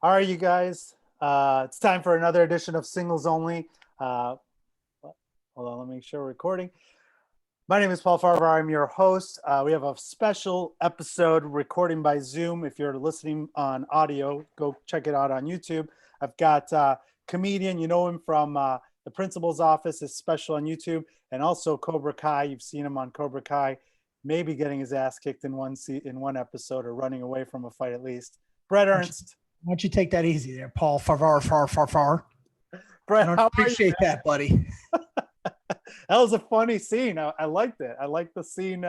All right, you guys. It's time for another edition of Singles Only. Uh, Hold on, let me make sure we're recording. My name is Paul Farahvar. I'm your host. We have a special episode recording by Zoom. If you're listening on audio, go check it out on YouTube. I've got comedian, you know him from the principal's office, is special on YouTube, and also Cobra Kai. You've seen him on Cobra Kai, maybe getting his ass kicked in one episode or running away from a fight at least. Bret Ernst. Why don't you take that easy there, Paul? Far. Bret, I don't how appreciate that, buddy. That was a funny scene. I liked it. I liked the scene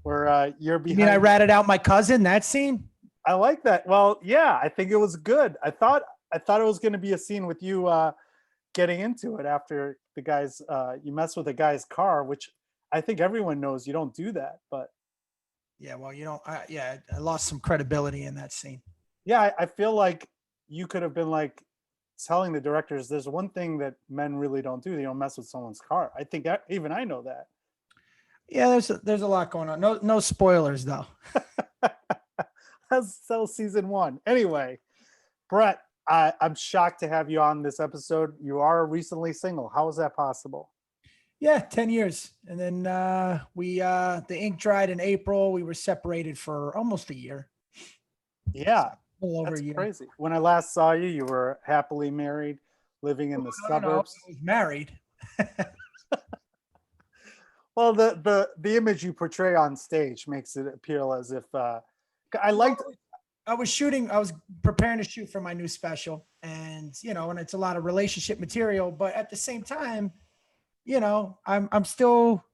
where you're behind. You mean I ratted out my cousin? That scene? I like that. Well, yeah, I think it was good. I thought it was going to be a scene with you getting into it after the guys. You mess with a guy's car, which I think everyone knows you don't do that. But yeah, well, I lost some credibility in that scene. Yeah, I feel like you could have been like telling the directors, there's one thing that men really don't do. They don't mess with someone's car. I think even I know that. Yeah, there's a lot going on. No spoilers though. That's still season 1. Anyway, Bret, I'm shocked to have you on this episode. You are recently single. How is that possible? Yeah, 10 years. And then the ink dried in April. We were separated for almost a year. Yeah. A little over That's a year. Crazy. When I last saw you, you were happily married, living in the suburbs. I was married. Well, the image you portray on stage makes it appeal as if I was preparing to shoot for my new special, and and it's a lot of relationship material, but at the same time, I'm still,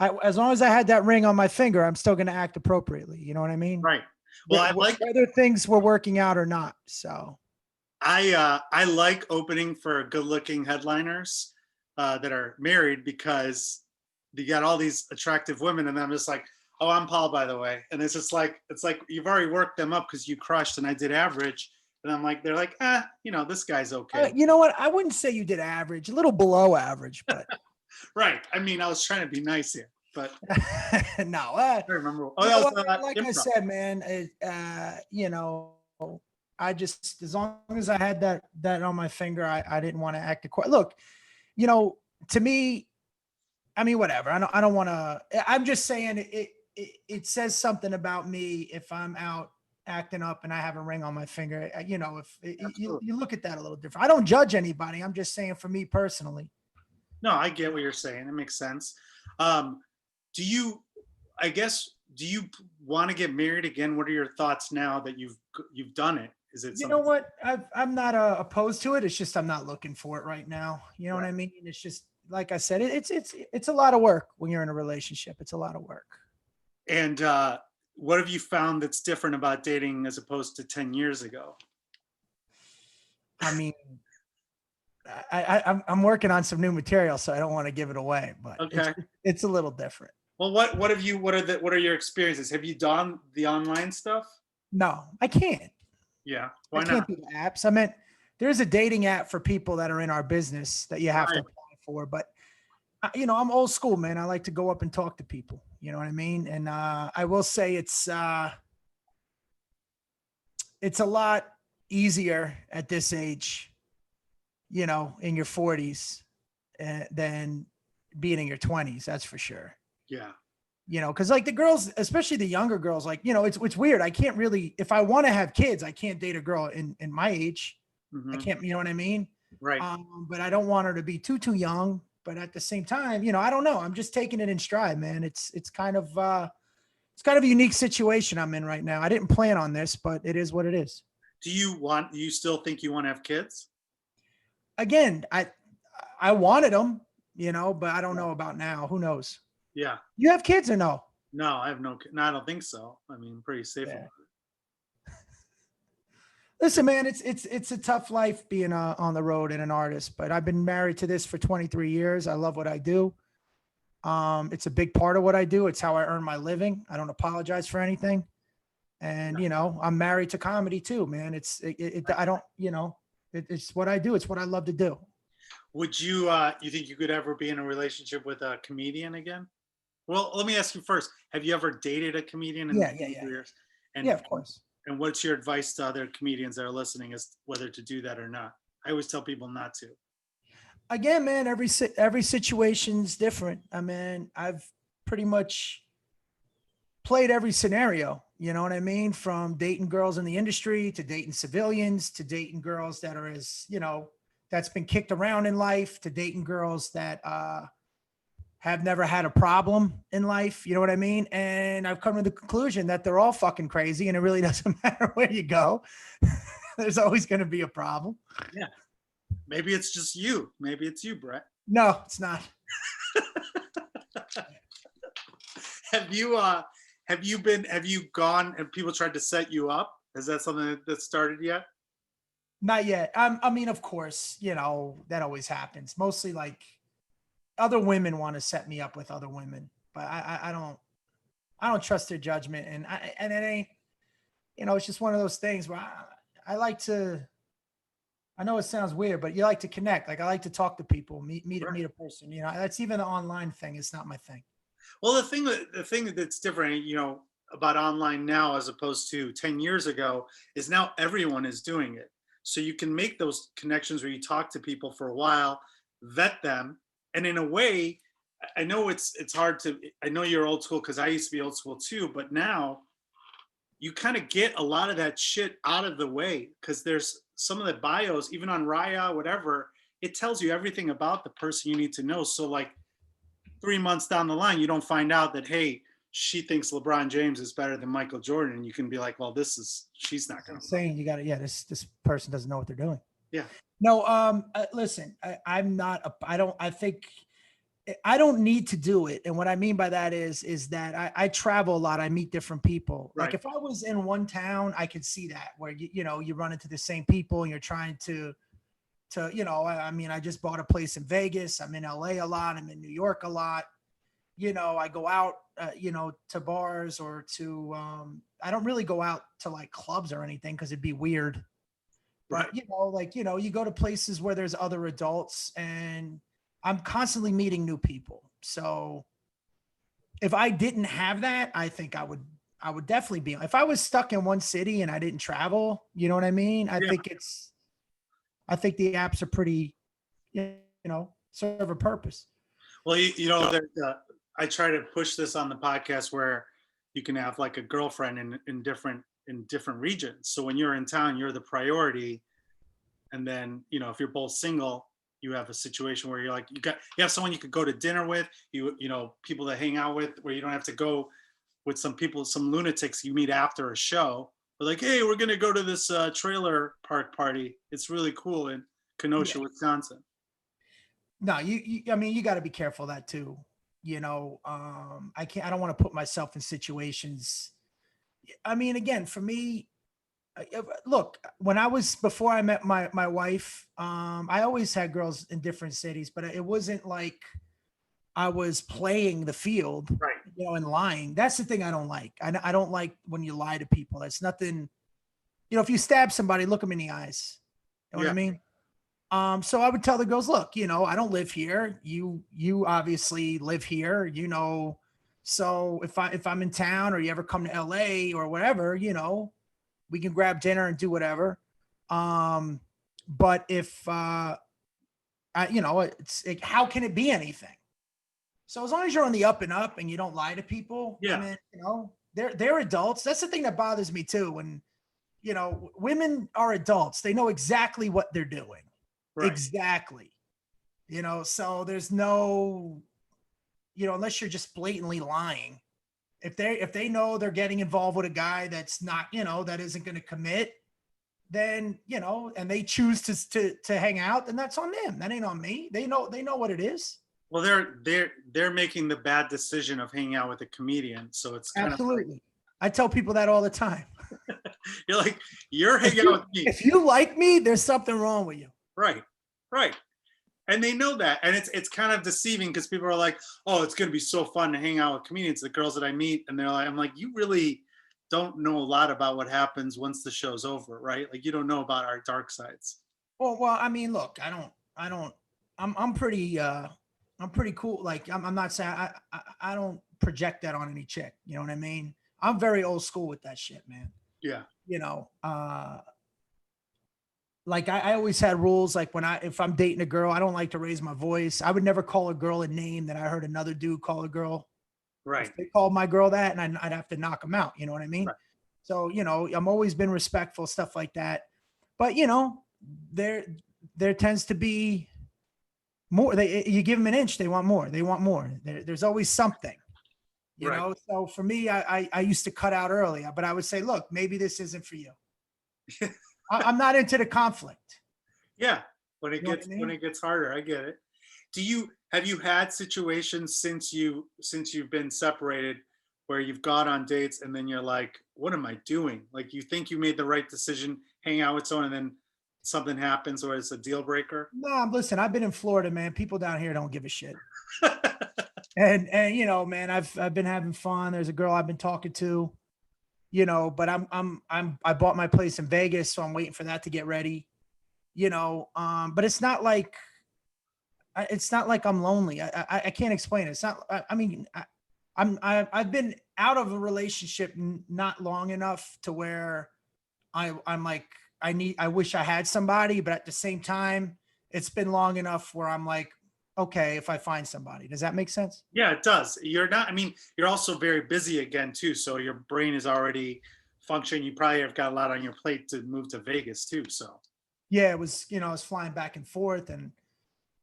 as long as I had that ring on my finger, I'm still going to act appropriately. You know what I mean? Right. Well, whether things were working out or not. So I like opening for good-looking headliners that are married, because you got all these attractive women, and I'm just like, oh, I'm Paul, by the way. And it's like you've already worked them up because you crushed and I did average. And I'm like, they're like, this guy's okay. You know what? I wouldn't say you did average, a little below average, but right. I mean, I was trying to be nice here, but no. I remember. Like I said, man, I just, as long as I had that on my finger, I didn't want to act quite. Look, to me, I mean, whatever. I don't want to. I'm just saying it says something about me if I'm out acting up and I have a ring on my finger. If you look at that a little different. I don't judge anybody. I'm just saying for me personally. No, I get what you're saying. It makes sense. Do you want to get married again? What are your thoughts now that you've done it? Is it? You know what? I'm not opposed to it. It's just I'm not looking for it right now. You know what I mean? It's just, like I said, it's a lot of work when you're in a relationship. It's a lot of work. And what have you found that's different about dating as opposed to 10 years ago? I mean, I'm working on some new material, so I don't want to give it away, but okay. It's a little different. Well, what are your experiences? Have you done the online stuff? No, I can't. Yeah. Why not? I can't do the apps. I meant there's a dating app for people that are in our business that you have to apply for, but I'm old school, man. I like to go up and talk to people. You know what I mean? And I will say it's a lot easier at this age, in your 40s than being in your 20s. That's for sure. Yeah. Because like the girls, especially the younger girls, like, it's weird. I can't really, if I want to have kids, I can't date a girl in my age. Mm-hmm. I can't, you know what I mean? Right. But I don't want her to be too young. But at the same time, I don't know. I'm just taking it in stride, man. It's kind of a unique situation I'm in right now. I didn't plan on this, but it is what it is. Do you still think you want to have kids? Again, I wanted them, but I don't know about now. Who knows? Yeah. You have kids or no? No, I have no. I don't think so. I mean, pretty safe. Yeah. Listen, man, it's a tough life being on the road and an artist, but I've been married to this for 23 years. I love what I do. It's a big part of what I do. It's how I earn my living. I don't apologize for anything. And, I'm married to comedy too, man. It's what I do. It's what I love to do. Would you think you could ever be in a relationship with a comedian again? Well, let me ask you first. Have you ever dated a comedian in Yeah. years? Yeah, of course. And what's your advice to other comedians that are listening as whether to do that or not? I always tell people not to. Again, man, every situation's different. I mean, I've pretty much played every scenario. You know what I mean? From dating girls in the industry to dating civilians to dating girls that are as, that's been kicked around in life to dating girls that have never had a problem in life. You know what I mean? And I've come to the conclusion that they're all fucking crazy and it really doesn't matter where you go. There's always going to be a problem. Yeah. Maybe it's just you. Maybe it's you, Bret. No, it's not. Have you gone and people tried to set you up? Is that something that started yet? Not yet. I mean, of course, that always happens. Mostly like other women want to set me up with other women, but I don't trust their judgment. And it ain't, it's just one of those things where I like to, I know it sounds weird, but you like to connect. Like I like to talk to people, meet a person, that's even the online thing. It's not my thing. Well, the thing that's different, about online now as opposed to 10 years ago is now everyone is doing it. So you can make those connections where you talk to people for a while, vet them. And in a way, I know it's hard to, I know you're old school because I used to be old school too, but now you kind of get a lot of that shit out of the way because there's some of the bios, even on Raya, whatever, it tells you everything about the person you need to know. So like 3 months down the line, you don't find out that, hey, she thinks LeBron James is better than Michael Jordan. And you can be like, well, she's not going to. Saying you got to, this person doesn't know what they're doing. Yeah. No, listen, I don't need to do it. And what I mean by that is that I travel a lot. I meet different people. Right. Like if I was in one town, I could see that where, you run into the same people and you're trying to, I just bought a place in Vegas. I'm in LA a lot. I'm in New York a lot. I go out, to bars or to, I don't really go out to like clubs or anything because it'd be weird. Right. But, you go to places where there's other adults and I'm constantly meeting new people. So if I didn't have that, I think I would definitely be, if I was stuck in one city and I didn't travel, you know what I mean? I think the apps are pretty, serve a purpose. Well, I try to push this on the podcast where you can have like a girlfriend in different regions. So when you're in town, you're the priority. And then, if you're both single, you have a situation where you're like, you have someone you could go to dinner with, people to hang out with, where you don't have to go with some lunatics you meet after a show. They're like, hey, we're going to go to this trailer park party. It's really cool in Kenosha, Wisconsin. No, you got to be careful of that too. I don't want to put myself in situations. I mean, again, for me, look, before I met my wife, I always had girls in different cities, but it wasn't like I was playing the field, right? And lying. That's the thing I don't like. I don't like when you lie to people. That's nothing, if you stab somebody, look them in the eyes. You know what I mean? So I would tell the girls, look, I don't live here. You obviously live here, so if I'm in town or you ever come to LA or whatever, we can grab dinner and do whatever. But if, how can it be anything? So as long as you're on the up and up and you don't lie to people, they're adults. That's the thing that bothers me too. When, women are adults, they know exactly what they're doing. Right. Exactly. So there's no, unless you're just blatantly lying. If they know they're getting involved with a guy that's not, that isn't going to commit, then, and they choose to hang out, then that's on them. That ain't on me. They know what it is. Well, they're making the bad decision of hanging out with a comedian. So it's kind absolutely. Of I tell people that all the time. You're like, you're hanging out with me. If you like me, there's something wrong with you. Right. And they know that. And it's kind of deceiving because people are like, oh, it's going to be so fun to hang out with comedians, the girls that I meet. And I'm like, you really don't know a lot about what happens once the show's over, right? Like you don't know about our dark sides. Well, I mean, look, I'm pretty cool. Like I'm not saying I don't project that on any chick. You know what I mean? I'm very old school with that shit, man. Yeah. You know, like I always had rules. Like if I'm dating a girl, I don't like to raise my voice. I would never call a girl a name that I heard another dude call a girl. Right. If they called my girl that, and I'd have to knock them out. You know what I mean? Right. So, you know, I'm always been respectful, stuff like that. But, you know, there tends to be more. You give them an inch, they want more. They want more. There's always something, you Right. know? So for me, I used to cut out early, but I would say, look, maybe this isn't for you. I'm not into the conflict. Yeah. When it You know what gets I mean? when it gets harder, I get it. Have you had situations since you've been separated where you've gone on dates and then you're like, what am I doing? Like you think you made the right decision, hang out with someone, and then something happens or it's a deal breaker? No, listen, I've been in Florida, man. People down here don't give a shit. And you know, man, I've been having fun. There's a girl I've been talking to, you know, but I bought my place in Vegas, so I'm waiting for that to get ready. You know, but it's not like I'm lonely. I can't explain it. It's not. I mean, I've been out of a relationship not long enough to where I'm like I wish I had somebody, but at the same time, it's been long enough where I'm like, okay, if I find somebody, does that make sense? Yeah, it does. You're not, I mean, you're also very busy again too. So your brain is already functioning. You probably have got a lot on your plate to move to Vegas too. So Yeah, it was. You know, I was flying back and forth and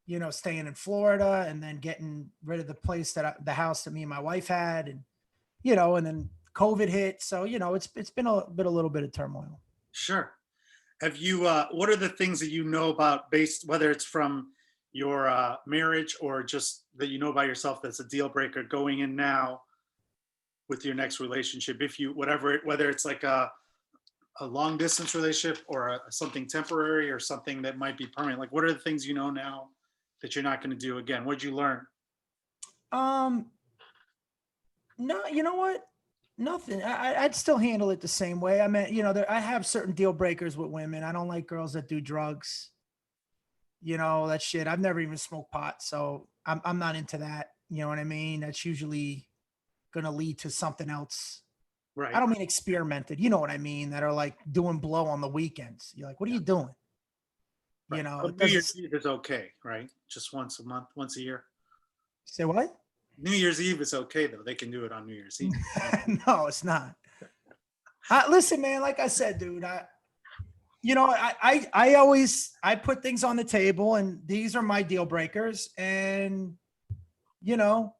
you know, staying in Florida and then getting rid of the place the house that me and my wife had, and you know, and then COVID hit. So you know, it's been a little bit of turmoil. sure. Have you what are the things that you know about based whether it's from your marriage or just that you know about yourself that's a deal breaker going in now with your next relationship? If you whatever whether it's like a long distance relationship or something temporary or something that might be permanent. Like what are the things you know now that you're not going to do again? What'd you learn? Um, no, you know what? Nothing. I'd still handle it the same way. I mean, you know, I have certain deal breakers with women. I don't like girls that do drugs. You know, that shit. I've never even smoked pot, so I'm not into that. You know what I mean? That's usually gonna lead to something else. I Right. don't mean experimented. You know what I mean? That are like doing blow on the weekends. You're like, what are Yeah. you doing? You Right. know, But it New Year's doesn't Eve is okay, right? Just once a month, once a year. say what? New Year's Eve is okay though. They can do it on New Year's Eve. No, it's not. Listen, man, like I said, dude, you know, I always I put things on the table, and these are my deal breakers. And you know,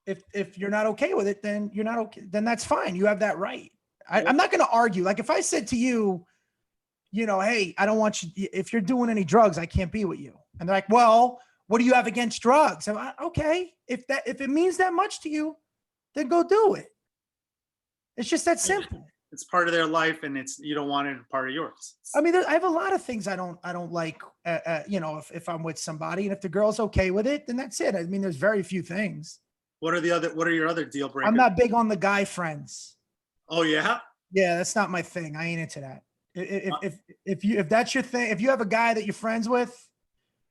if you're not okay with it, then you're not okay. Then that's fine. You have that right. I'm not going to argue. Like if I said to you, you know, hey, I don't want you. If you're doing any drugs, I can't be with you. And they're like, well, what do you have against drugs? I'm like, okay, if it means that much to you, then go do it. It's just that simple. It's part of their life and it's you don't want it part of yours. I mean, I have a lot of things I don't like. You know, if I'm with somebody, and if the girl's okay with it, then that's it. I mean, there's very few things. What are your other deal I'm breakers? not big on the guy friends. Oh yeah? Yeah, that's not my thing. I ain't into that. If that's your thing, if you have a guy that you're friends with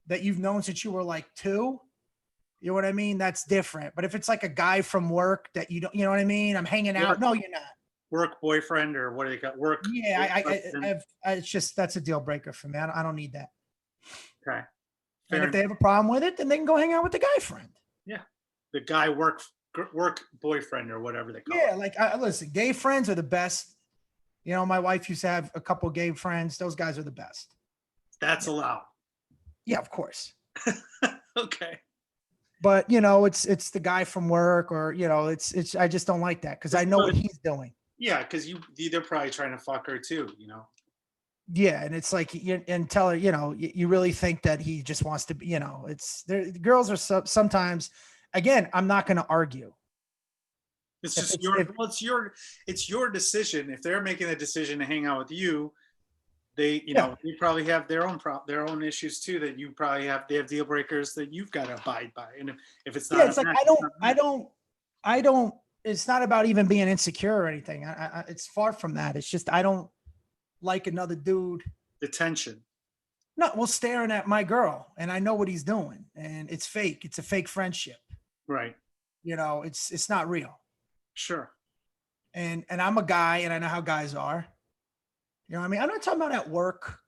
that you've known since you were like 2, you know what I mean? That's different. But if it's like a guy from work that you don't, you know what I mean? I'm hanging out. Work, No, you're not. work boyfriend or what do they got? Work. Yeah, husband? it's just that's a deal breaker for me. I don't need that. Okay. And Fair if they have a problem with it, then they can go hang out with the guy friend. Yeah. The guy work boyfriend or whatever they call Yeah, it. like listen, gay friends are the best. You know, my wife used to have a couple gay friends. Those guys are the best. That's allowed. Yeah, of course. Okay. But you know, it's the guy from work, or you know, it's I just don't like that because I know what he's doing. Yeah, because they're probably trying to fuck her too, you know. Yeah, and it's like and tell her, you know, you really think that he just wants to be, you know, it's there. Girls are sometimes. Again, I'm not going to argue. It's If just it's, if, it's your decision. If they're making a decision to hang out with you, they Yeah. know they probably have their own issues too that you probably have. They have deal breakers that you've got to abide by. And if it's not, yeah, it's a like match, it's not a match. I don't. It's not about even being insecure or anything. It's far from that. It's just I don't like another dude. The tension. No, well, staring at my girl, and I know what he's doing, and it's fake. It's a fake friendship. Right. You know, it's not real. Sure. And I'm a guy, and I know how guys are. You know what I mean? I'm not talking about at work.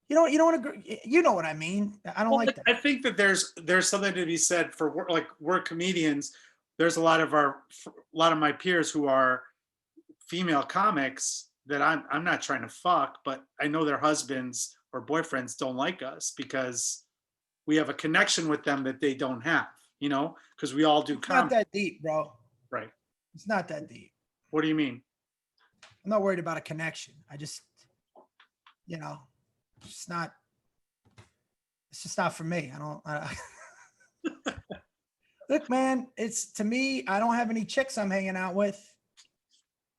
You don't agree. You know what I mean? I don't Well, like that. I think that there's something to be said for like we're comedians. There's a lot of my peers who are female comics that I'm not trying to fuck, but I know their husbands or boyfriends don't like us because we have a connection with them that they don't have, because we all do It's not comedy. that deep, bro. Right. It's not that deep. What do you mean? I'm not worried about a connection. I just, it's not. It's just not for me. Look, man, it's to me, I don't have any chicks I'm hanging out with.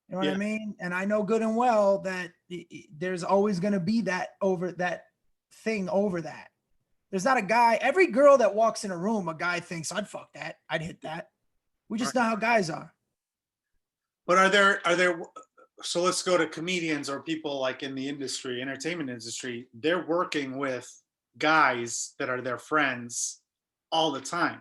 You know what I Yeah. mean? And I know good and well that there's always going to be that thing over that. There's not a guy, every girl that walks in a room, a guy thinks I'd fuck that. I'd hit that. We just know how guys are. But so let's go to comedians or people like in the industry, entertainment industry, they're working with guys that are their friends all the time.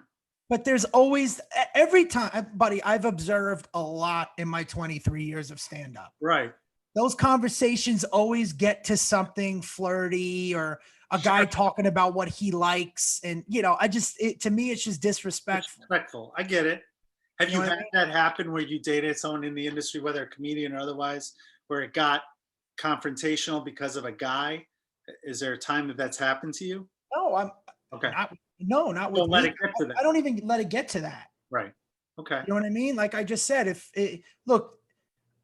But there's always, every time, buddy, I've observed a lot in my 23 years of stand-up. Right. Those conversations always get to something flirty or a guy talking about what he likes. And, to me, it's just disrespectful. Disrespectful. I get it. Have you what I had mean? that happen where you dated someone in the industry, whether a comedian or otherwise, where it got confrontational because of a guy? Is there a time that that's happened to you? No, Okay. not with Don't let me. it get to that. I don't even let it get to that. Right. Okay. You know what I mean? Like I just said, look,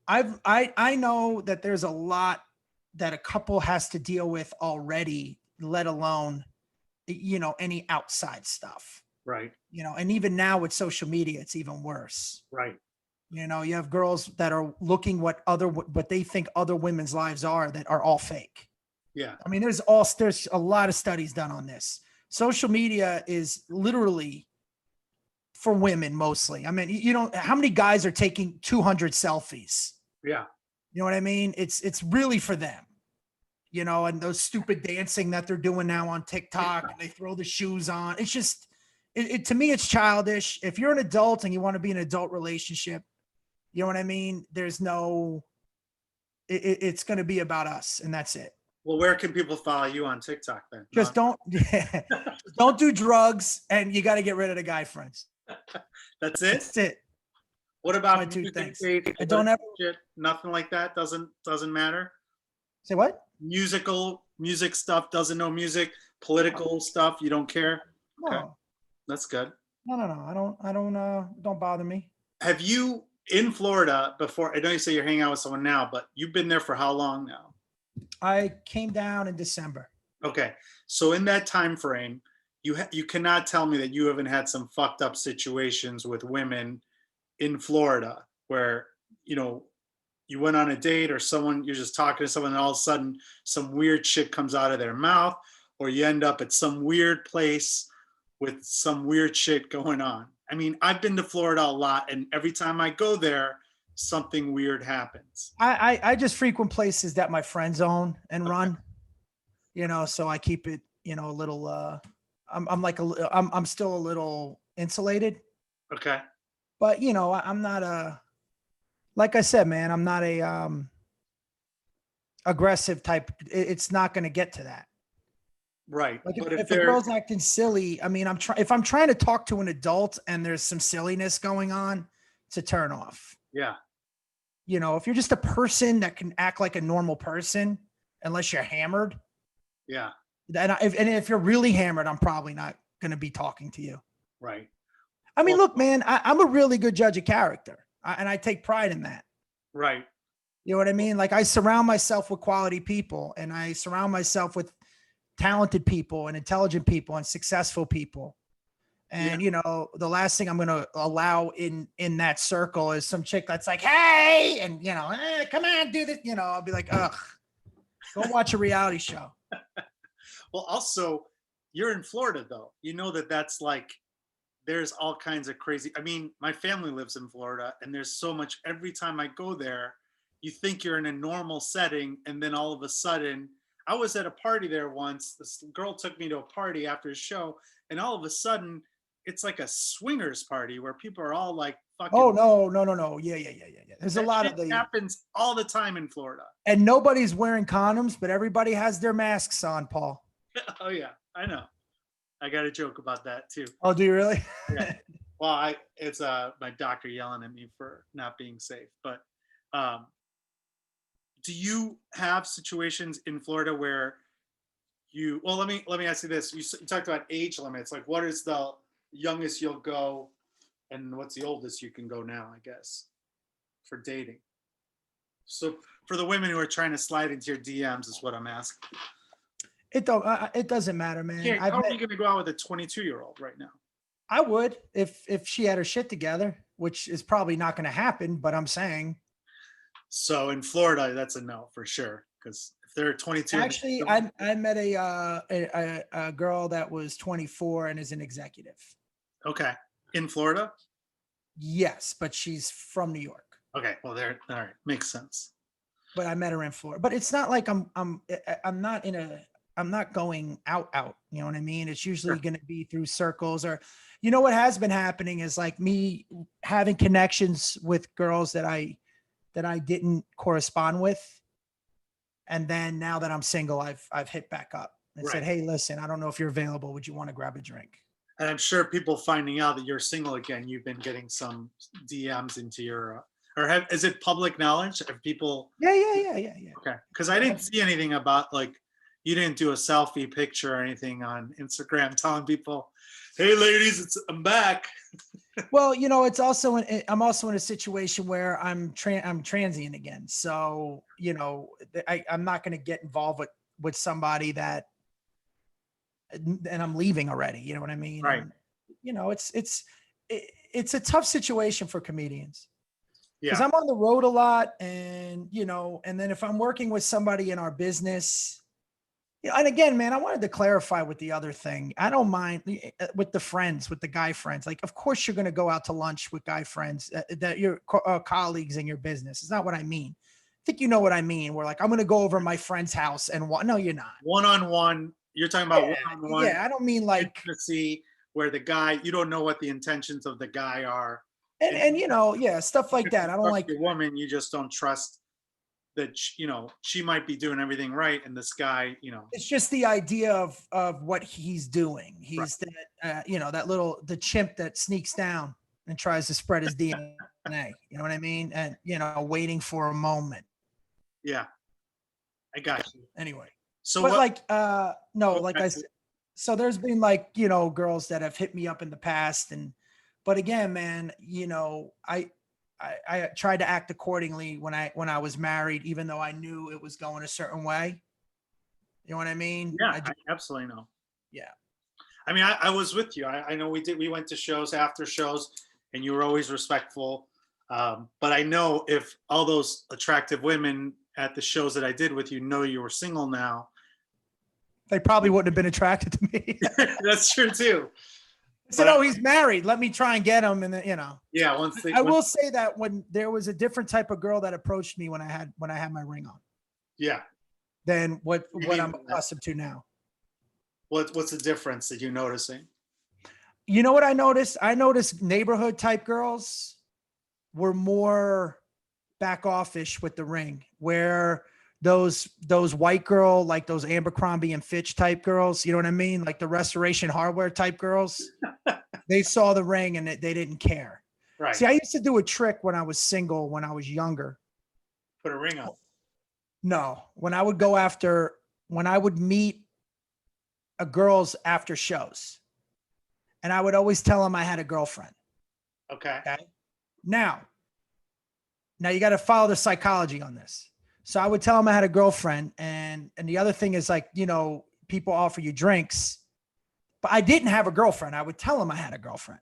I know that there's a lot that a couple has to deal with already, let alone, any outside stuff. Right. And even now with social media, it's even worse. Right. You have girls that are looking what they think other women's lives are that are all fake. Yeah. I mean, there's a lot of studies done on this. Social media is literally for women mostly. I mean, how many guys are taking 200 selfies? Yeah. You know what I mean? It's really for them, and those stupid dancing that they're doing now on TikTok and they throw the shoes on. It's just, to me, it's childish. If you're an adult and you want to be in an adult relationship, you know what I mean? There's it's going to be about us and that's it. Well, where can people follow you on TikTok then? Just don't do drugs, and you got to get rid of the guy friends. That's it. That's it. What about my two music things. page, I don't ever shit, nothing like that. Doesn't matter. say what? Music stuff. Doesn't know music. Political stuff. You don't care. No, Okay. That's good. no. I don't bother me. Have you in Florida before? I know you say you're hanging out with someone now, but you've been there for how long now? I came down in December. Okay, so in that time frame, you cannot tell me that you haven't had some fucked up situations with women in Florida where you went on a date or you're just talking to someone and all of a sudden some weird shit comes out of their mouth, or you end up at some weird place with some weird shit going on. I mean, I've been to Florida a lot, and every time I go there, something weird happens. I just frequent places that my friends own and run, so I keep it, a little, I'm still a little insulated, Okay. but I'm not like I said, man, I'm not a, aggressive type. It's not going to get to that. Right. Like But if a girl's acting silly, I mean, if I'm trying to talk to an adult and there's some silliness going on, it's a turn off. Yeah. If you're just a person that can act like a normal person, unless you're hammered. Yeah. And if you're really hammered, I'm probably not going to be talking to you. Right. I mean, look, man, I'm a really good judge of character, and I take pride in that. Right. You know what I mean? Like I surround myself with quality people, and I surround myself with talented people and intelligent people and successful people. And, the last thing I'm going to allow in that circle is some chick that's like, hey, and, come on, do this. I'll be like, ugh, go watch a reality show. Well, also, you're in Florida, though. That's like, there's all kinds of crazy. I mean, my family lives in Florida, and there's so much. Every time I go there, you think you're in a normal setting, and then all of a sudden, I was at a party there once. This girl took me to a party after a show, and all of a sudden, it's like a swingers party where people are all like fucking. Oh, no. Yeah. There's a That lot shit of the, happens all the time in Florida. and nobody's wearing condoms, but everybody has their masks on, Paul. Oh yeah, I know. I got a joke about that too. Oh, do you really? Yeah. Well, it's my doctor yelling at me for not being safe. But do you have situations in Florida where you? Well, let me ask you this. You talked about age limits. Like, what is the youngest you'll go, and what's the oldest you can go now? I guess for dating. So for the women who are trying to slide into your DMs is what I'm asking. It doesn't matter, man. How are you going to go out with a 22-year-old right now? I would if she had her shit together, which is probably not going to happen, but I'm saying. So in Florida, that's a no for sure. Because if they're 22, Actually, I met a girl that was 24 and is an executive. Okay, in Florida. Yes, but she's from New York. Okay, well, there, all right, makes sense. But I met her in Florida. But it's not like I'm not going out. You know what I mean? It's usually going to be through circles, or, you know, what has been happening is like me having connections with girls that I didn't correspond with. And then now that I'm single, I've hit back up and said, hey, listen, I don't know if you're available. Would you want to grab a drink? And I'm sure people finding out that you're single again, you've been getting some DMs into your, is it public knowledge? Have people? Yeah. Okay, because I didn't see anything about, like, you didn't do a selfie picture or anything on Instagram telling people, hey ladies, I'm back. Well, you know, I'm also in a situation where I'm transient again. So, you know, I'm not going to get involved with somebody and I'm leaving already. You know what I mean? Right. And, you know, it's a tough situation for comedians. Because I'm on the road a lot, and, you know, and then if I'm working with somebody in our business, you know, and again, man, I wanted to clarify with the other thing. I don't mind with the guy friends. Like, of course you're going to go out to lunch with guy friends that your colleagues in your business. It's not what I mean. I think you know what I mean. We're like, I'm going to go over to my friend's house and no, you're not. One-on-one. You're talking about one-on-one. Yeah, I don't mean like intimacy where the guy, you don't know what the intentions of the guy are. And you know, yeah, stuff like that. I don't like the woman. You just don't trust that, you know, she might be doing everything right, and this guy, you know, it's just the idea of what he's doing. He's you know, the chimp that sneaks down and tries to spread his DNA. You know what I mean? And, you know, waiting for a moment. Yeah, I got you. Anyway, so but what, no, like I said, so there's been, like, you know, girls that have hit me up in the past, but again, man, you know, I tried to act accordingly when I was married, even though I knew it was going a certain way. You know what I mean? Yeah, I absolutely know. Yeah. I mean, I was with you. I know we went to shows, after shows, and you were always respectful. But I know if all those attractive women at the shows that I did with you know you were single now, they probably wouldn't have been attracted to me. That's true too. I said, oh, he's married. Let me try and get him. And then, you know, yeah. I will say that when there was a different type of girl that approached me when I had my ring on. Yeah. Than what I'm accustomed to now. What's the difference that you're noticing? You know what I noticed? I noticed neighborhood type girls were more back offish with the ring, where those white girl, like those Abercrombie and Fitch type girls, you know what I mean? Like the Restoration Hardware type girls, they saw the ring and they didn't care. Right. See, I used to do a trick when I was single, when I was younger. Put a ring on. No, when I would meet a girls after shows, and I would always tell them I had a girlfriend. Okay. Now you got to follow the psychology on this. So I would tell them I had a girlfriend, and the other thing is, like, you know, people offer you drinks, but I didn't have a girlfriend. I would tell them I had a girlfriend.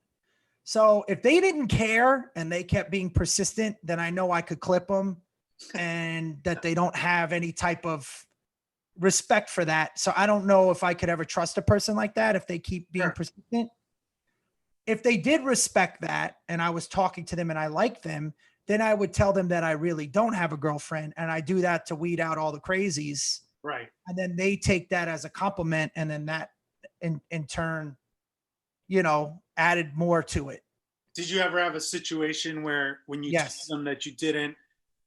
So if they didn't care and they kept being persistent, then I know I could clip them, and that they don't have any type of respect for that. So I don't know if I could ever trust a person like that if they keep being persistent. If they did respect that and I was talking to them and I liked them, then I would tell them that I really don't have a girlfriend, and I do that to weed out all the crazies. Right. And then they take that as a compliment, and then that in turn, you know, added more to it. Did you ever have a situation where when you Yes. told them that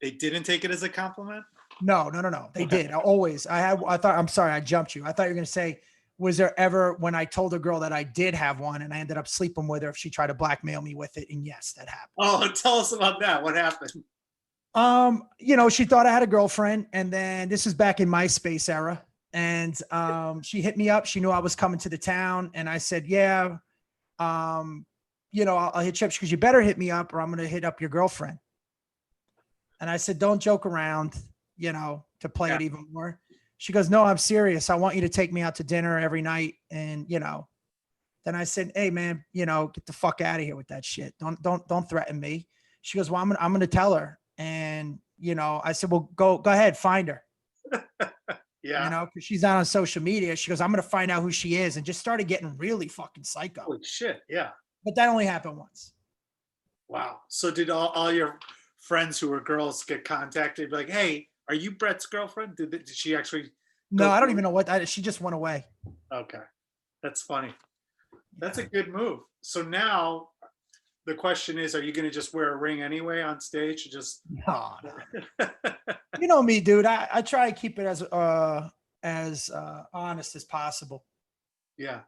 they didn't take it as a compliment? No, no, no, no. They Okay. did. Always. I thought, I'm sorry, I jumped you. I thought you were going to say, was there ever when I told a girl that I did have one and I ended up sleeping with her if she tried to blackmail me with it? And yes, that happened. Oh, tell us about that. What happened? She thought I had a girlfriend, and then this is back in MySpace era. And she hit me up. She knew I was coming to the town, and I said, "Yeah, I'll hit you up." Because you better hit me up, or I'm gonna hit up your girlfriend. And I said, "Don't joke around, to play it even more." She goes, "No, I'm serious. I want you to take me out to dinner every night." And then I said, "Hey, man, get the fuck out of here with that shit. Don't threaten me." She goes, "Well, I'm gonna tell her." And I said, "Well, go ahead, find her." Yeah. Because she's not on social media. She goes, "I'm gonna find out who she is," and just started getting really fucking psycho. Holy shit. Yeah. But that only happened once. Wow. So did all your friends who were girls get contacted? Like, hey, are you Brett's girlfriend? Did she actually No, go I don't through? even know what she just went away. Okay. That's funny. That's a good move. So now the question is, are you going to just wear a ring anyway on stage? Just No. You know me, dude. I try to keep it as honest as possible. yeah.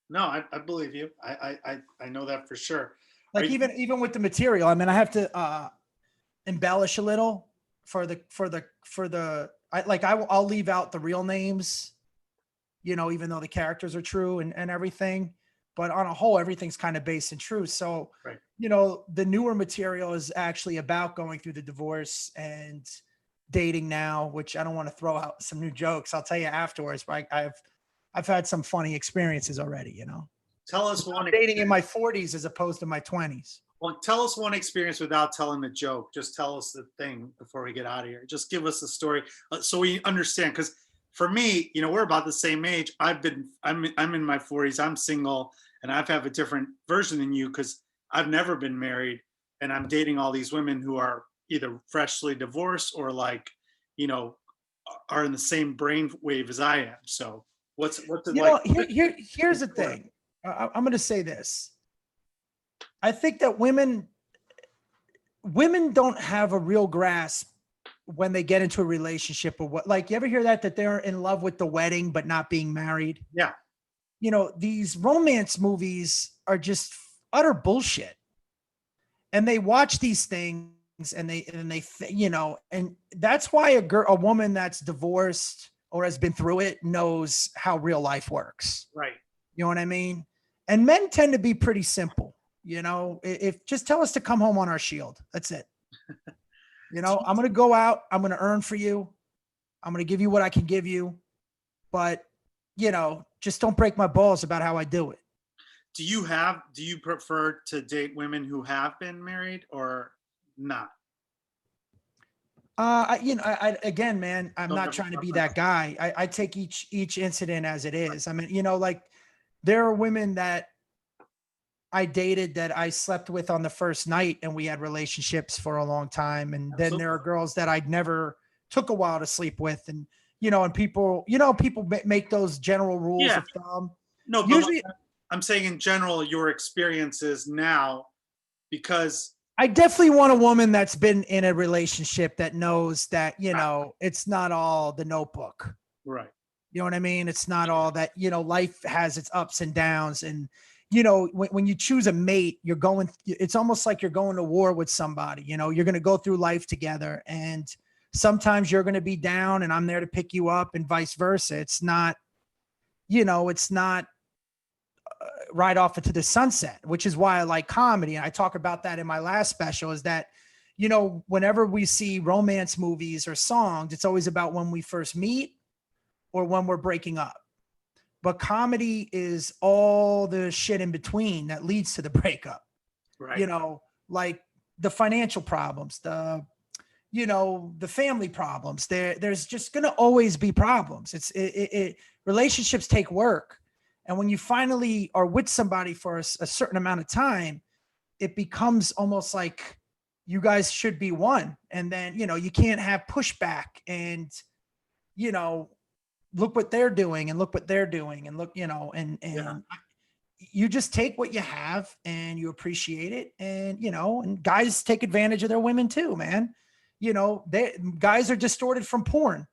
No, I believe you. I know that for sure. like even with the material. I mean, I have to embellish a little I'll leave out the real names, even though the characters are true and everything. But on a whole, everything's kind of based in truth. So, right. The newer material is actually about going through the divorce and dating now, which I don't want to throw out some new jokes. I'll tell you afterwards, but I've had some funny experiences already, Tell us one dating in my 40s as opposed to my 20s. Well, tell us one experience without telling the joke. Just tell us the thing before we get out of here. Just give us the story so we understand. Because for me, we're about the same age. I'm in my 40s. I'm single, and I've a different version than you because I've never been married, and I'm dating all these women who are either freshly divorced or are in the same brain wave as I am. So what's it like? Here's the thing. I'm going to say this. I think that women don't have a real grasp when they get into a relationship or what, like, you ever hear that they're in love with the wedding, but not being married? Yeah. These romance movies are just utter bullshit. And they watch these things and and that's why a woman that's divorced or has been through it knows how real life works. Right. You know what I mean? And men tend to be pretty simple. If just tell us to come home on our shield. That's it. I'm going to go out. I'm going to earn for you. I'm going to give you what I can give you. But, just don't break my balls about how I do it. Do you prefer to date women who have been married or not? Again, man, I'm not trying to be that guy. I take each incident as it is. I mean, there are women that I dated that I slept with on the first night and we had relationships for a long time. And then there are girls that I'd never took a while to sleep with. And, and people make those general rules of thumb. No, but usually I'm saying in general, your experiences now, because I definitely want a woman that's been in a relationship that knows that, it's not all the Notebook. Right. You know what I mean? It's not all that, life has its ups and downs. And, when you choose a mate, it's almost like you're going to war with somebody. You're going to go through life together. And sometimes you're going to be down and I'm there to pick you up and vice versa. It's not right off into the sunset, which is why I like comedy. And I talk about that in my last special is that, whenever we see romance movies or songs, it's always about when we first meet or when we're breaking up. But comedy is all the shit in between that leads to the breakup. Right. Like the financial problems, the family problems. There's just going to always be problems. Relationships take work. And when you finally are with somebody for a certain amount of time, it becomes almost like you guys should be one. And then, you can't have pushback and, look what they're doing and look what they're doing and look, you just take what you have and you appreciate it. And, and guys take advantage of their women too, man. Guys are distorted from porn.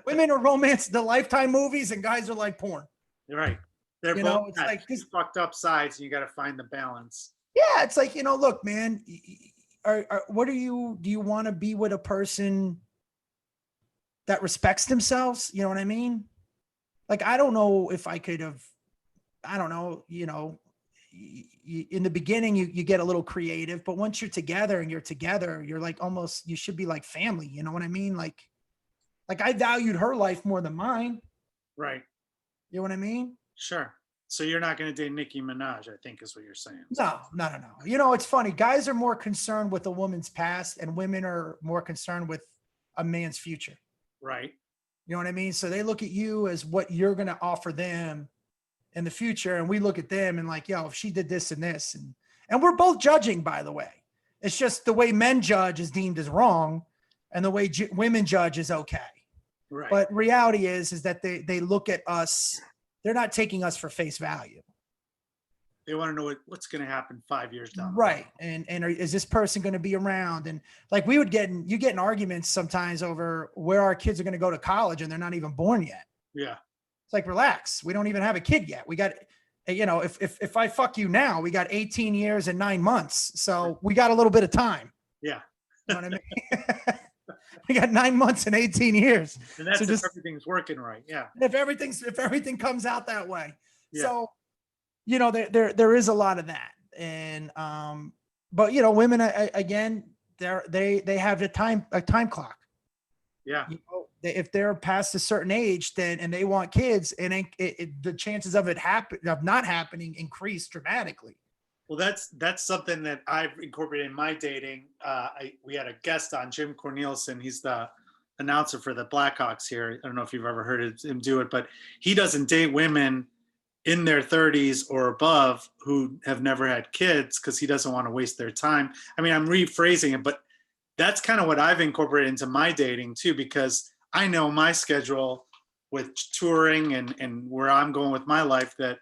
Women are romance, the Lifetime movies, and guys are like porn. You're right. They're both It's like this fucked up sides, and you got to find the balance. Yeah, it's like, look, man, do you want to be with a person that respects themselves? You know what I mean? Like, I don't know if I could have, I don't know, in the beginning, you get a little creative, but once you're together, you're like, almost, you should be like family. You know what I mean? Like I valued her life more than mine. Right. You know what I mean? Sure. So you're not going to date Nicki Minaj, I think is what you're saying. No. It's funny. Guys are more concerned with a woman's past, and women are more concerned with a man's future. Right. You know what I mean? So they look at you as what you're going to offer them in the future. And we look at them and like, yo, if she did this and this, and we're both judging, by the way. It's just the way men judge is deemed as wrong, and the way women judge is okay. Right. But reality is that they look at us. They're not taking us for face value. They want to know what's going to happen 5 years down. Right. And is this person going to be around? And like you get in arguments sometimes over where our kids are going to go to college, and they're not even born yet. Yeah. It's like, relax. We don't even have a kid yet. We got, if I fuck you now, we got 18 years and 9 months. So we got a little bit of time. Yeah. You know what I mean? We got 9 months and 18 years. And that's so if everything's working right. Yeah. If everything comes out that way. Yeah. So, there is a lot of that. And, but women, again, they have a time clock. Yeah. If they're past a certain age, and they want kids, and the chances of of not happening increase dramatically. Well, that's something that I've incorporated in my dating. We had a guest on, Jim Cornelison. He's the announcer for the Blackhawks here. I don't know if you've ever heard him do it, but he doesn't date women in their 30s or above who have never had kids because he doesn't want to waste their time. I mean, I'm rephrasing it, but that's kind of what I've incorporated into my dating too, because I know my schedule with touring and where I'm going with my life, that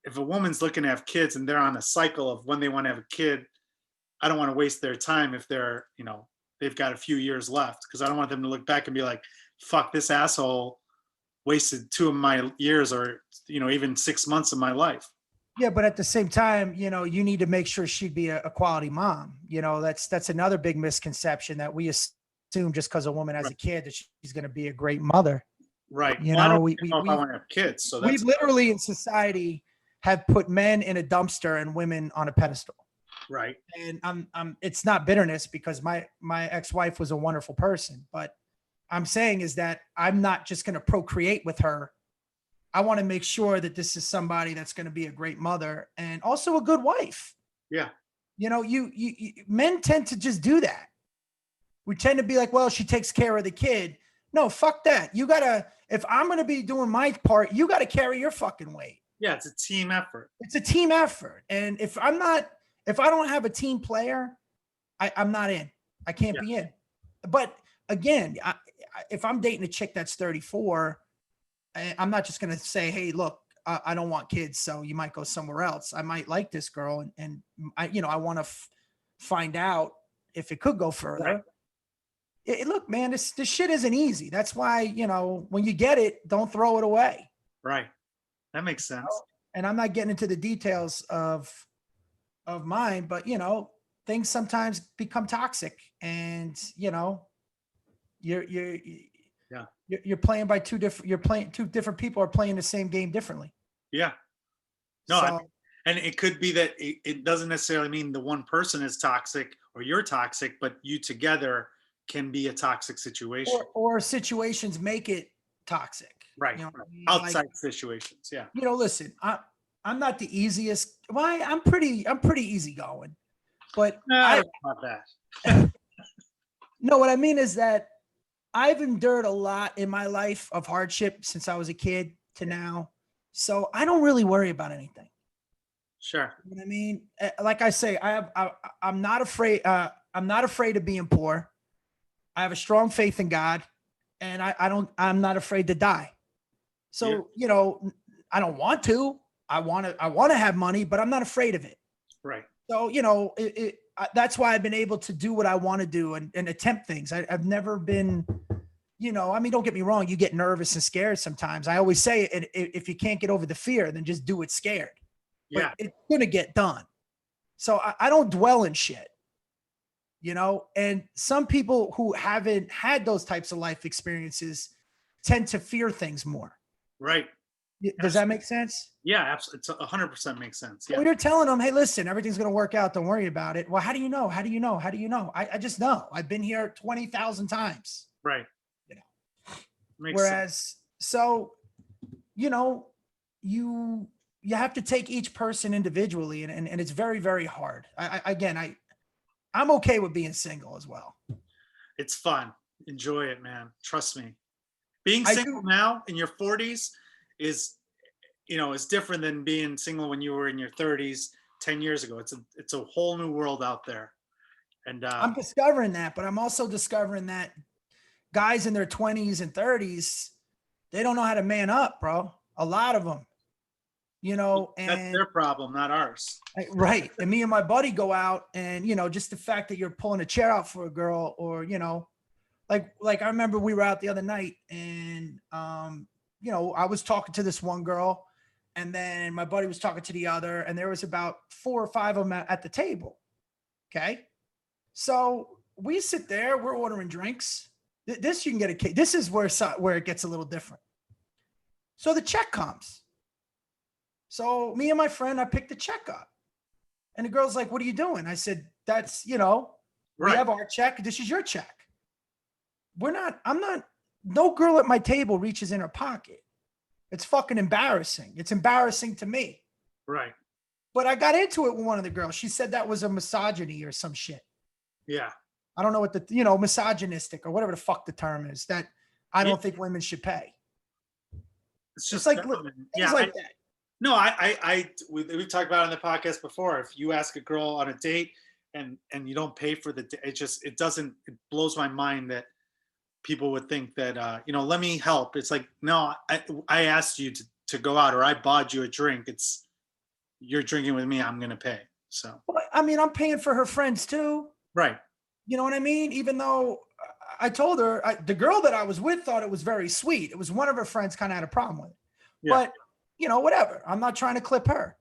if a woman's looking to have kids and they're on a cycle of when they want to have a kid, I don't want to waste their time if they're, they've got a few years left, because I don't want them to look back and be like, fuck, this asshole wasted 2 of my years, or, even 6 months of my life. Yeah. But at the same time, you need to make sure she'd be a quality mom. That's another big misconception, that we assume just because a woman has a kid that she's going to be a great mother. Right. I don't know if I want to have kids. So we literally in society have put men in a dumpster and women on a pedestal. Right. And it's not bitterness, because my ex-wife was a wonderful person, but I'm saying is that I'm not just going to procreate with her. I want to make sure that this is somebody that's going to be a great mother and also a good wife. Yeah. You men tend to just do that. We tend to be like, well, she takes care of the kid. No, fuck that. If I'm going to be doing my part, you got to carry your fucking weight. Yeah. It's a team effort. It's a team effort. And if I don't have a team player, I'm not in. I can't be in. But again, if I'm dating a chick that's 34, I'm not just going to say, hey, look, I don't want kids, so you might go somewhere else. I might like this girl, and I want to find out if it could go further. Right. Look, man, this shit isn't easy. That's why, when you get it, don't throw it away. Right. That makes sense. And I'm not getting into the details of mine, but things sometimes become toxic, and you're playing by two different people are playing the same game differently. Yeah. No, and it could be that it doesn't necessarily mean the one person is toxic or you're toxic, but you together can be a toxic situation. Or situations make it toxic. Right. Outside situations. Yeah. Listen, I'm not the easiest. Well, I'm pretty easygoing, but I don't know about that. No, what I mean is that I've endured a lot in my life of hardship since I was a kid to now. So I don't really worry about anything. Sure. You know what I mean? Like I say, I'm not afraid. I'm not afraid of being poor. I have a strong faith in God, and I'm not afraid to die. So, I don't want to, I want to have money, but I'm not afraid of it. Right. So, that's why I've been able to do what I want to do and attempt things. I've never been, I mean, don't get me wrong. You get nervous and scared sometimes. I always say if you can't get over the fear, then just do it scared. Yeah. But it's going to get done. So I don't dwell in shit, and some people who haven't had those types of life experiences tend to fear things more. Right. Does that make sense? Yeah, absolutely. It's 100% makes sense. Yeah. When you're telling them, hey, listen, everything's going to work out. Don't worry about it. Well, how do you know? How do you know? How do you know? I just know. I've been here 20,000 times. Right. Makes Whereas, sense. So, you have to take each person individually, and it's very, very hard. I'm okay with being single as well. It's fun. Enjoy it, man. Trust me. Being single now in your 40s is different than being single when you were in your 30s 10 years ago. It's a whole new world out there. And I'm discovering that, but I'm also discovering that guys in their 20s and 30s, they don't know how to man up, bro. A lot of them. And that's their problem, not ours. Right. And me and my buddy go out, and, just the fact that you're pulling a chair out for a girl, or, like I remember we were out the other night, and, I was talking to this one girl, and then my buddy was talking to the other, and there was about 4 or 5 of them at the table. Okay. So we sit there, we're ordering drinks. This, you can get a cake. This is where it gets a little different. So the check comes. So me and my friend, I picked the check up, and the girl's like, what are you doing? I said, that's, we have our check. This is your check. No girl at my table reaches in her pocket. It's fucking embarrassing. It's embarrassing to me. Right. But I got into it with one of the girls. She said that was a misogyny or some shit. Yeah. I don't know what misogynistic or whatever the fuck the term is, that I don't think women should pay. It's just like, yeah, like that. No, we've talked about it on the podcast before. If you ask a girl on a date and you don't pay for the date, it blows my mind that people would think that, let me help. It's like, no, I asked you to go out, or I bought you a drink. You're drinking with me. I'm going to pay. So, I mean, I'm paying for her friends too. Right. You know what I mean? Even though I told her, the girl that I was with thought it was very sweet. It was one of her friends kind of had a problem with it. Yeah. But, whatever. I'm not trying to clip her.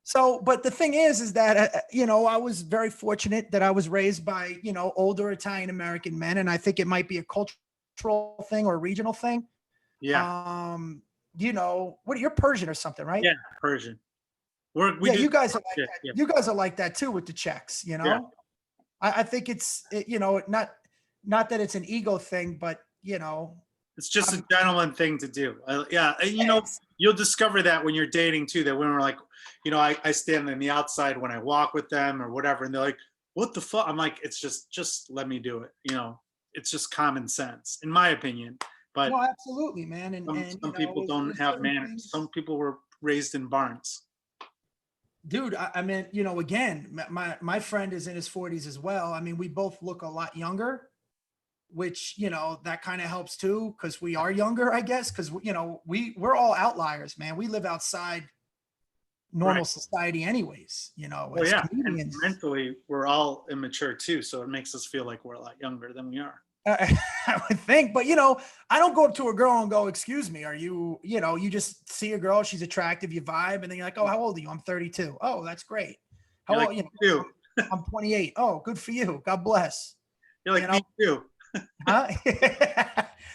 So, but the thing is that, I was very fortunate that I was raised by, older Italian-American men. And I think it might be a cultural thing or a regional thing. Yeah. You're Persian or something, right? Yeah, Persian. You guys are like that. Yeah. You guys are like that too with the checks, Yeah. I think it's, not that it's an ego thing, but, it's just a gentleman thing to do. Yeah. You'll discover that when you're dating too, that women are like, I stand on the outside when I walk with them or whatever. And they're like, what the fuck? I'm like, it's just let me do it. It's just common sense, in my opinion. But no, absolutely, man. And some people don't have manners. Things. Some people were raised in barns. Dude, I mean, again, my friend is in his 40s as well. I mean, we both look a lot younger, which, that kind of helps too, because we are younger, I guess, because, we're all outliers, man. We live outside normal society anyways, Well, yeah, and mentally, we're all immature too, so it makes us feel like we're a lot younger than we are. I would think, but I don't go up to a girl and go, excuse me, are you, you just see a girl, she's attractive, you vibe, and then you're like, oh, how old are you? I'm 32. Oh, that's great. How old? You? I'm 28. Oh, good for you. God bless. You're like, me too. Huh?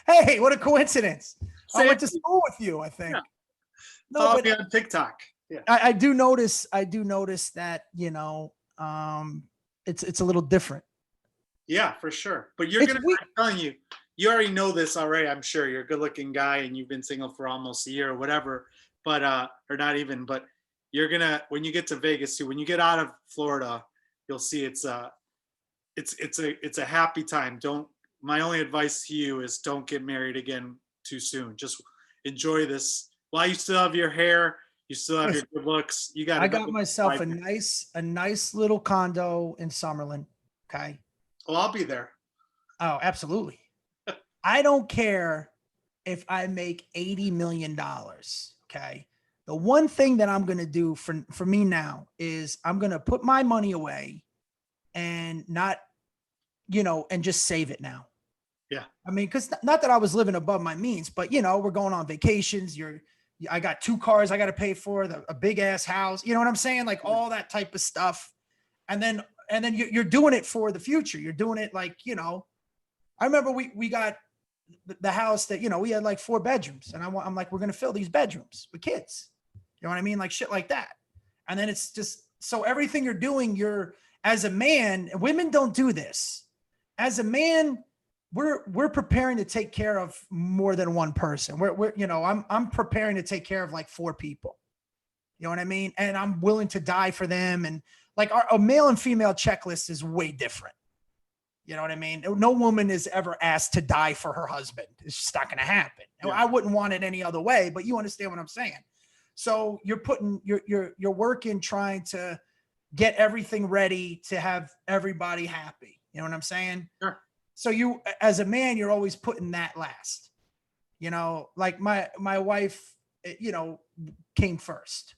Hey, what a coincidence. I went to school with you, I think. Yeah. No, Follow me on TikTok. Yeah. I do notice that, it's a little different. Yeah, for sure. But I'm telling you, you already know this already. I'm sure you're a good looking guy and you've been single for almost a year or whatever, but, or not even, but when you get to Vegas too, when you get out of Florida, you'll see it's a happy time. My only advice to you is don't get married again too soon. Just enjoy this while you still have your hair. You still have your good looks. I got myself a nice little condo in Summerlin. Okay. Well, I'll be there. Oh, absolutely. I don't care if I make $80 million. Okay. The one thing that I'm going to do for me now is I'm going to put my money away and not, and just save it now. Yeah. I mean, because not that I was living above my means, but we're going on vacations. I got 2 cars I got to pay for, a big ass house. You know what I'm saying? Like all that type of stuff. And then you're doing it for the future. You're doing it like, I remember we got the house that, we had like 4 bedrooms, and I'm like, we're going to fill these bedrooms with kids. You know what I mean? Like shit like that. And then it's just, so everything you're doing, as a man, women don't do this. As a man, we're preparing to take care of more than one person. I'm preparing to take care of like 4 people. You know what I mean? And I'm willing to die for them. And like a male and female checklist is way different. You know what I mean? No woman is ever asked to die for her husband. It's just not going to happen. Yeah. I wouldn't want it any other way, but you understand what I'm saying. So you're putting you're working, trying to get everything ready to have everybody happy. You know what I'm saying? Sure. So you, as a man, you're always putting that last. Like my wife, came first.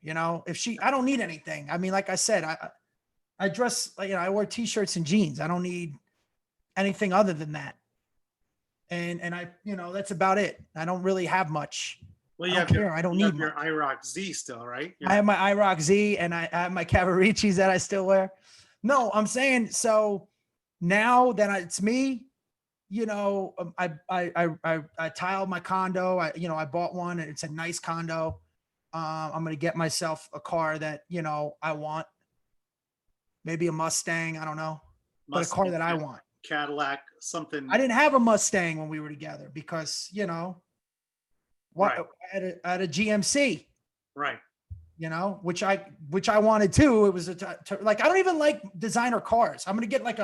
I don't need anything. I mean, like I said, I dress, I wear t-shirts and jeans. I don't need anything other than that. And I, that's about it. I don't really have much. Well, I don't care. I don't need your IROC Z still, right? I have my IROC Z, and I have my Cavaricis that I still wear. No, I'm saying, so now that it's me, I tiled my condo. I bought one, and it's a nice condo. I'm going to get myself a car that, I want. Maybe a Mustang. I don't know, but a car that I want. Cadillac, something. I didn't have a Mustang when we were together because, Right. I had a GMC. Right. Which I wanted too. It was like, I don't even like designer cars. I'm going to get like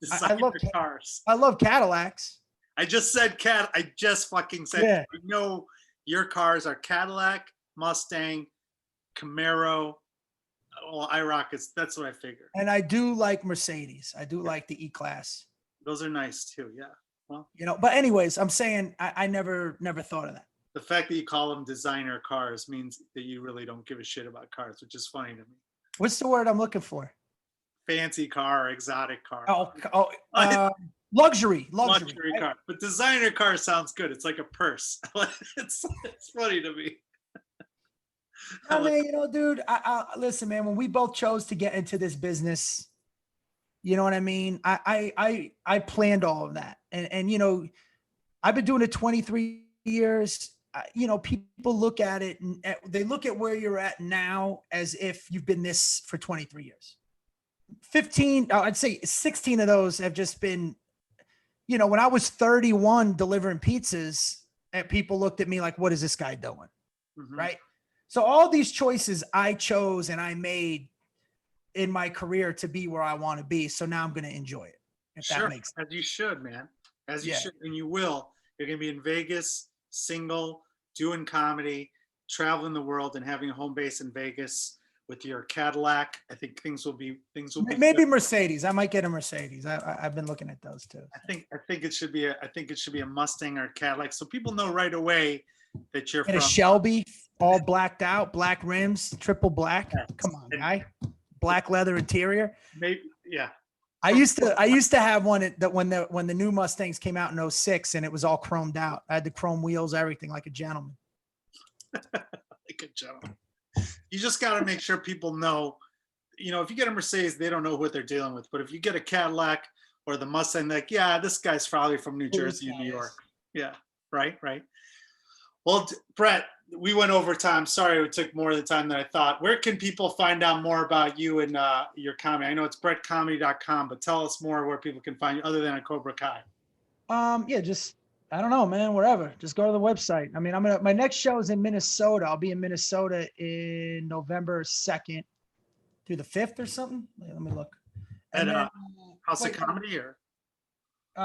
designer cars. I love Cadillacs. I just said I just fucking said, yeah. I know your cars are Cadillac, Mustang, Camaro. Well, IROC that's what I figured. And I do like Mercedes. I do like the E-Class. Those are nice too. Yeah. Well, but anyways, I'm saying I never thought of that. The fact that you call them designer cars means that you really don't give a shit about cars, which is funny to me. What's the word I'm looking for? Fancy car, exotic car. Luxury right? Car. But designer car sounds good. It's like a purse. it's funny to me. I mean, dude, I listen, man, when we both chose to get into this business, you know what I mean? I planned all of that. And I've been doing it 23 years. People look at it and they look at where you're at now as if you've been this for 23 years. 15, I'd say 16 of those have just been, when I was 31 delivering pizzas, and people looked at me like, what is this guy doing? Mm-hmm. Right? So all these choices I chose and I made in my career to be where I want to be. So now I'm going to enjoy it. If that makes sense. As you should, man. As you should. And you will. You're going to be in Vegas, single, doing comedy, traveling the world, and having a home base in Vegas with your Cadillac. I think things will be maybe good. Mercedes. I might get a Mercedes. I've been looking at those too. I think it should be a Mustang or a Cadillac, so people know right away that you're from a Shelby, all blacked out, black rims, triple black. Yes. Come on, guy. Black leather interior. Maybe, yeah. I used to have one that when the new Mustangs came out in 2006 and it was all chromed out. I had the chrome wheels, everything, like a gentleman. Like a gentleman. You just got to make sure people know, if you get a Mercedes, they don't know what they're dealing with. But if you get a Cadillac or the Mustang, like, yeah, this guy's probably from New Jersey and New York. Yeah. Right. Well, Bret, we went over time. Sorry, it took more of the time than I thought. Where can people find out more about you and your comedy? I know it's bretcomedy.com, but tell us more where people can find you other than on Cobra Kai. Just, I don't know, man, wherever. Just go to the website. I mean, my next show is in Minnesota. I'll be in Minnesota in November 2nd through the 5th or something. Let me look. And House of Comedy or?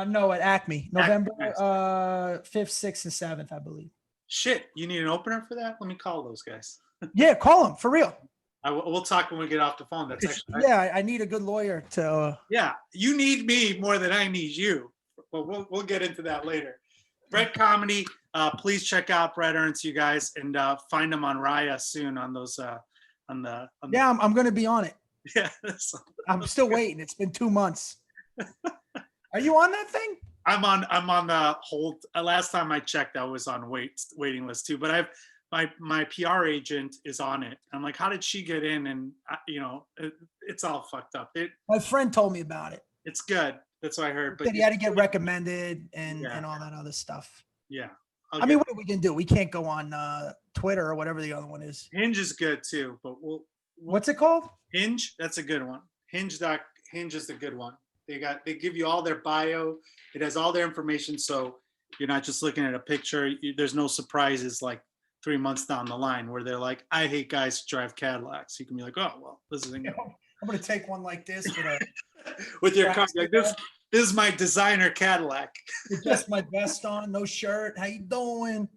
No, at Acme. November 5th, 6th, and 7th, I believe. Shit, you need an opener for that? Let me call those guys. Yeah, call them for real. We'll talk when we get off the phone. That's actually I need a good lawyer to. Yeah, you need me more than I need you. Well, we'll get into that later. Bret Comedy. Please check out Bret Ernst, you guys, and find him on Raya soon on those Yeah, I'm going to be on it. yeah. I'm still waiting. It's been 2 months. Are you on that thing? I'm on the hold. Last time I checked, I was on waiting list too. But my PR agent is on it. I'm like, how did she get in? And it's all fucked up. My friend told me about it. It's good. That's what I heard. But He had to get recommended and all that other stuff. Yeah. I mean, what are we can do? We can't go on Twitter or whatever the other one is. Hinge is good too, but What's it called? Hinge. That's a good one. Hinge is a good one. They give you all their bio. It has all their information, so you're not just looking at a picture. There's no surprises like 3 months down the line where they're like, I hate guys who drive Cadillacs. You can be like, oh well, this isn't good. I'm gonna take one like this with your car. Like this is my designer Cadillac. with just my vest on, no shirt. How you doing?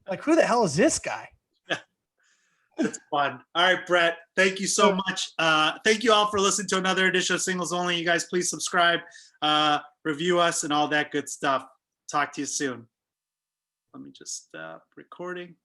Like, who the hell is this guy? It's fun. All right, Bret. Thank you so much. Thank you all for listening to another edition of Singles Only. You guys, please subscribe, review us, and all that good stuff. Talk to you soon. Let me just recording.